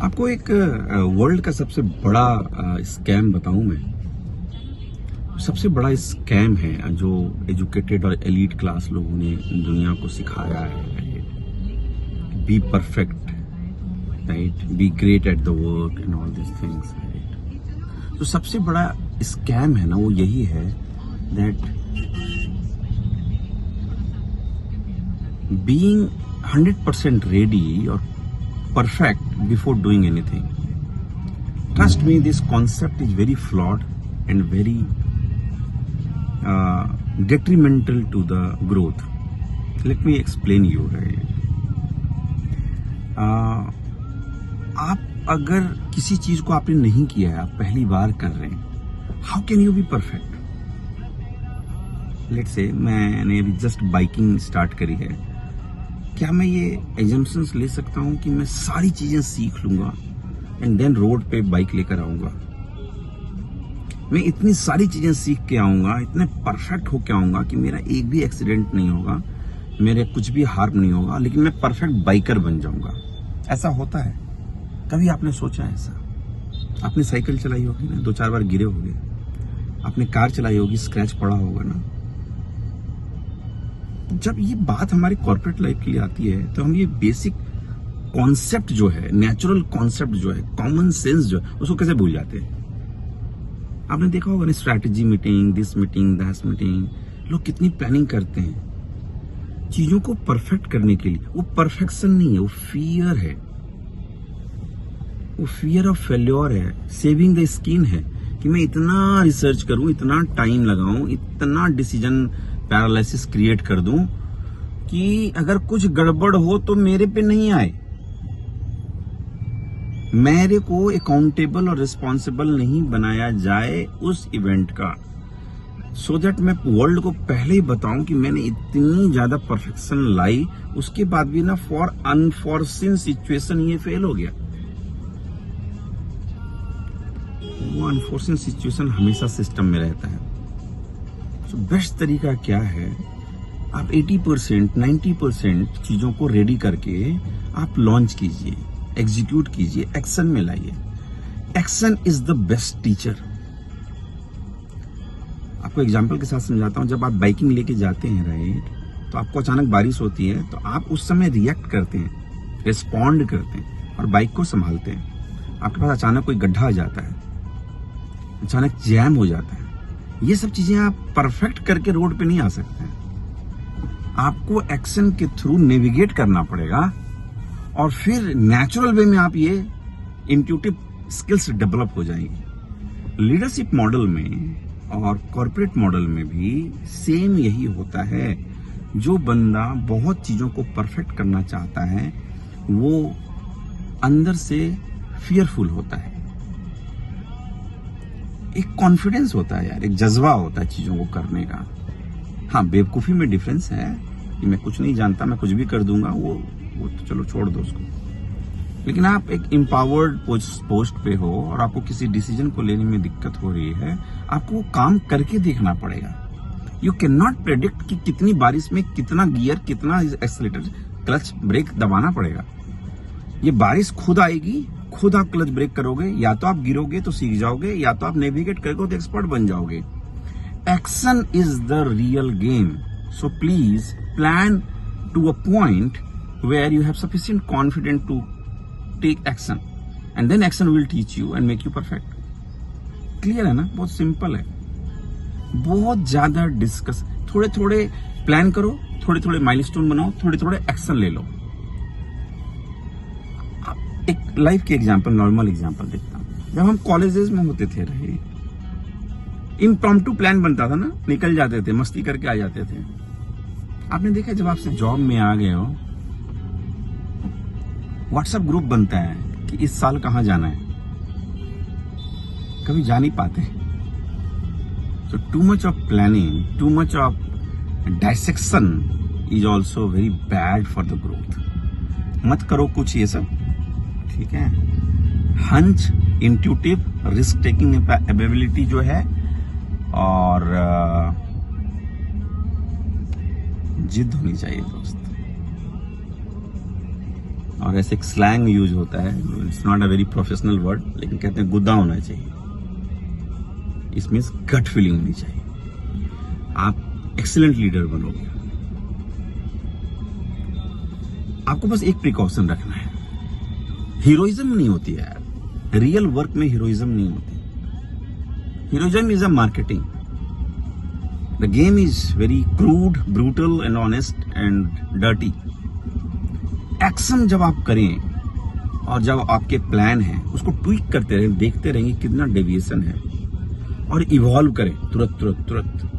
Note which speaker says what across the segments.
Speaker 1: आपको एक वर्ल्ड का सबसे बड़ा स्कैम बताऊं मैं। सबसे बड़ा स्कैम है जो एजुकेटेड और एलीट क्लास लोगों ने दुनिया को सिखाया है। Be perfect, right, be great at the work and all this things, right. तो सबसे बड़ा स्कैम है ना, वो यही है दैट बीइंग 100% रेडी और perfect before doing anything. Trust me, this concept is very flawed and very detrimental to the growth. Let me explain you, right? आप अगर किसी चीज को आपने नहीं किया है, आप पहली बार कर रहे हैं, how can you be perfect? Let's say मैंने अभी जस्ट बाइकिंग स्टार्ट करी है। क्या मैं ये एजम्पशंस ले सकता हूं कि मैं सारी चीजें सीख लूंगा एंड देन रोड पे बाइक लेकर आऊंगा? मैं इतनी सारी चीजें सीख के आऊंगा, इतने परफेक्ट होके आऊंगा कि मेरा एक भी एक्सीडेंट नहीं होगा, मेरे कुछ भी हार्म नहीं होगा, लेकिन मैं परफेक्ट बाइकर बन जाऊंगा? ऐसा होता है? कभी आपने सोचा है ऐसा? आपने साइकिल चलाई होगी ना, 2-4 बार गिरे होंगे। आपने कार चलाई होगी, स्क्रैच पड़ा होगा ना। जब ये बात हमारी कॉर्पोरेट लाइफ के लिए आती है तो हम ये बेसिक कॉन्सेप्ट जो है, नेचुरल कॉन्सेप्ट जो है, कॉमन सेंस जो है, उसको कैसे भूल जाते हैं? आपने देखा होगा ना, strategy meeting, this meeting, that meeting, लोग कितनी प्लानिंग करते हैं चीजों को परफेक्ट करने के लिए। वो परफेक्शन नहीं है, वो फियर है, वो फियर ऑफ फेल्योर है, सेविंग द स्किन है कि मैं इतना रिसर्च करूं, इतना टाइम लगाऊं, इतना डिसीजन पैरालिसिस क्रिएट कर दूं कि अगर कुछ गड़बड़ हो तो मेरे पे नहीं आए, मेरे को अकाउंटेबल और रिस्पॉन्सिबल नहीं बनाया जाए उस इवेंट का, सो दैट मैं वर्ल्ड को पहले ही बताऊं कि मैंने इतनी ज्यादा परफेक्शन लाई, उसके बाद भी ना फॉर अनफॉर्सिन सिचुएशन ये फेल हो गया। वो अनफॉर्सिन सिचुएशन हमेशा सिस्टम में रहता है। तो बेस्ट तरीका क्या है, आप 80%, 90% चीजों को रेडी करके आप लॉन्च कीजिए, एग्जीक्यूट कीजिए, एक्शन में लाइए। Action is the best teacher. आपको एग्जांपल के साथ समझाता हूं। जब आप बाइकिंग लेके जाते हैं, राइट, तो आपको अचानक बारिश होती है, तो आप उस समय रिएक्ट करते हैं, रिस्पॉन्ड करते हैं और बाइक को संभालते हैं। आपके पास अचानक कोई गड्ढा आ जाता है, अचानक जैम हो जाता है, ये सब चीजें आप परफेक्ट करके रोड पे नहीं आ सकते हैं। आपको एक्शन के थ्रू नेविगेट करना पड़ेगा और फिर नेचुरल वे में आप ये इंट्यूटिव स्किल्स डेवलप हो जाएंगी। लीडरशिप मॉडल में और कॉर्पोरेट मॉडल में भी सेम यही होता है। जो बंदा बहुत चीजों को परफेक्ट करना चाहता है, वो अंदर से फियरफुल होता है। एक कॉन्फिडेंस होता है यार, एक जज्बा होता है चीजों को करने का। हाँ, बेवकूफी में डिफरेंस है कि मैं कुछ नहीं जानता, मैं कुछ भी कर दूंगा, वो तो चलो छोड़ दो उसको। लेकिन आप एक एम्पावर्ड पोस्ट पे हो और आपको किसी डिसीजन को लेने में दिक्कत हो रही है, आपको वो काम करके देखना पड़ेगा। यू कैन नॉट प्रेडिक्ट कि कितनी बारिश में कितना गियर, कितना एक्सीलरेटर, क्लच, ब्रेक दबाना पड़ेगा। ये बारिश खुद आएगी, खुद आप क्लच ब्रेक करोगे, या तो आप गिरोगे तो सीख जाओगे, या तो आप नेविगेट करोगे तो एक्सपर्ट बन जाओगे। Action is the real game. So please plan to a point where you have sufficient confidence to take action and then action will teach you and make you perfect. Clear है ना? बहुत simple है, बहुत ज्यादा discuss, थोड़े थोड़े plan करो, थोड़े थोड़े माइलस्टोन बनाओ, थोड़े थोड़े एक्शन ले लो। एक लाइफ के एग्जांपल, नॉर्मल एग्जांपल देखता हूं। जब हम कॉलेजेस में होते थे, रहे इम्प्रॉम्प्टू प्लान बनता था ना, निकल जाते थे, मस्ती करके आ जाते थे। आपने देखा जब आपसे जॉब में आ गए हो, व्हाट्सएप ग्रुप बनता है कि इस साल कहां जाना है, कभी जा नहीं पाते। तो too much of planning, too much of dissection is also very bad for the growth. मत करो कुछ ये सब, ठीक है? Hunch, intuitive, risk taking ability जो है, और जिद होनी चाहिए दोस्त। और ऐसे एक स्लैंग यूज होता है, it's not a very professional word, लेकिन कहते हैं गुद्दा होना चाहिए। इसमें गट फीलिंग होनी चाहिए। आप एक्सीलेंट लीडर बनोगे। आपको बस एक प्रिकॉशन रखना है, हीरोइज्म नहीं होती है यार, रियल वर्क में हीरोइज्म नहीं होती। Heroism is a marketing. The game is very crude, brutal and honest and dirty. Action जब आप करें और जब आपके प्लान है उसको ट्वीक करते रहें, देखते रहेंगे कितना डेविएशन है और इवॉल्व करें तुरंत।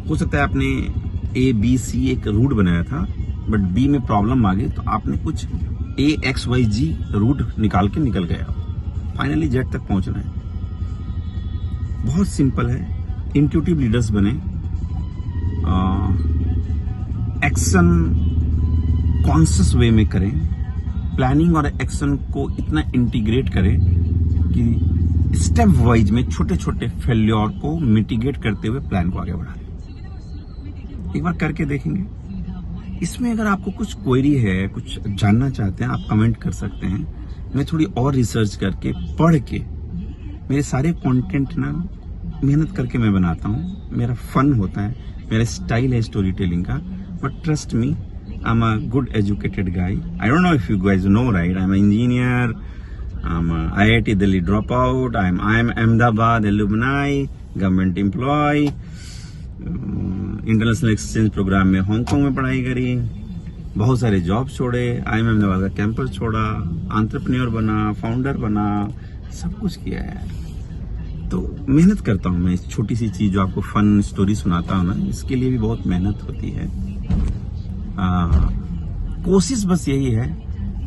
Speaker 1: हो सकता है आपने ABC एक रूट बनाया था, बट B में प्रॉब्लम आ गई तो आपने कुछ AXYG रूट निकाल गया। फाइनली जेड तक पहुंचना है। बहुत सिंपल है। इंट्यूटिव लीडर्स बने, एक्शन कॉन्शियस वे में करें, प्लानिंग और एक्शन को इतना इंटीग्रेट करें कि स्टेप वाइज में छोटे छोटे फेल्योर को मिटिगेट करते हुए प्लान को आगे बढ़ा दें। एक बार करके देखेंगे। इसमें अगर आपको कुछ क्वेरी है, कुछ जानना चाहते हैं, आप कमेंट कर सकते हैं। मैं थोड़ी और रिसर्च करके पढ़ के, मेरे सारे कंटेंट ना मेहनत करके मैं बनाता हूँ। मेरा फन होता है, मेरा स्टाइल है स्टोरी टेलिंग का, but trust me, I'm a good educated guy. I don't know if you guys know, right? I'm an engineer. I'm a IIT Delhi dropout. I'm Ahmedabad alumni, government employee. International exchange program में Hong Kong में पढ़ाई करी, बहुत सारे job छोड़े, IIM Ahmedabad का campus छोड़ा, entrepreneur बना, फाउंडर बना, सब कुछ किया है। तो मेहनत करता हूँ मैं। इस छोटी सी चीज जो आपको फन स्टोरी सुनाता हूँ ना, इसके लिए भी बहुत मेहनत होती है। कोशिश बस यही है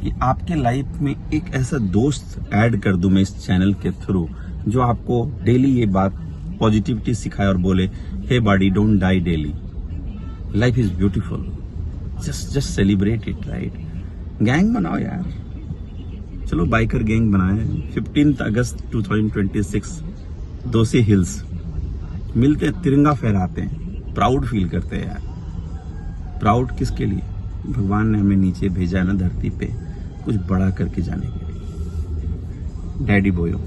Speaker 1: कि आपके लाइफ में एक ऐसा दोस्त ऐड कर दूं मैं इस चैनल के थ्रू, जो आपको डेली ये बात पॉजिटिविटी सिखाए और बोले, hey body don't die daily, life is beautiful, just celebrate it, right? Gang बनाओ यार, चलो बाइकर गैंग बनाए। 15 अगस्त 2026 दोसे हिल्स मिलते हैं, तिरंगा फहराते हैं, प्राउड फील करते हैं यार। प्राउड किसके लिए? भगवान ने हमें नीचे भेजा है ना धरती पे, कुछ बड़ा करके जाने के लिए। डैडी बोयो।